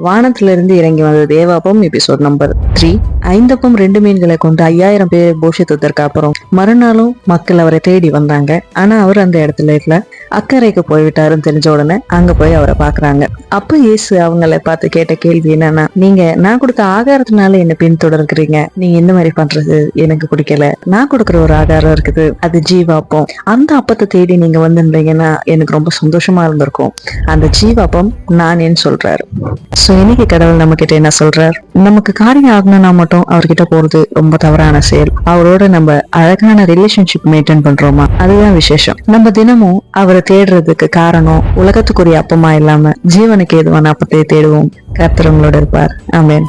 வானத்திலிருந்து இறங்கி வந்த தேவாப்பம் எபிசோட் நம்பர் 3. 5 2 மீன்களை கொண்டு 5000 பேரை போஷித்ததற்கு அப்புறம் மறுநாளும் மக்கள் அவரை தேடி வந்தாங்க. ஆனா அவர் அந்த இடத்துல இல்ல, அக்கறைக்கு போய்விட்டாருன்னு தெரிஞ்ச உடனே அங்க போய் அவரை பாக்குறாங்க. அப்ப இயேசு அவங்களை பார்த்து கேட்ட கேள்வி என்னன்னா, நீங்க நான் கொடுத்த ஆகாரத்தினால என்ன பின்தொடர்கிறீங்க, நீங்க இந்த மாதிரி பண்றது எனக்கு பிடிக்கல. நான் கொடுக்குற ஒரு ஆகாரம் இருக்குது, அது ஜீவாப்பம். அந்த அப்பத்தை தேடி நீங்க வந்திருந்தீங்கன்னா எனக்கு ரொம்ப சந்தோஷமா இருந்திருக்கும். அந்த ஜீவாப்பம் நானேன்னு சொல்றாரு. சோ இன்னைக்கு கடவுள் நம்ம கிட்ட என்ன சொல்றார்? நமக்கு காரியம் ஆகணும்னா மட்டும் அவர்கிட்ட போறது ரொம்ப தவறான செயல். அவரோட நம்ம அழகான ரிலேஷன்ஷிப் மெயின்டைன் பண்றோமா, அதுதான் விசேஷம். நம்ம தினமும் அவரை தேடுறதுக்கு காரணம் உலகத்துக்குரிய அப்பமா இல்லாம ஜீவனுக்கு ஏதுவான அப்பத்தை தேடுவோம். கர்த்தர் உங்களோட இருப்பார். ஆமென்.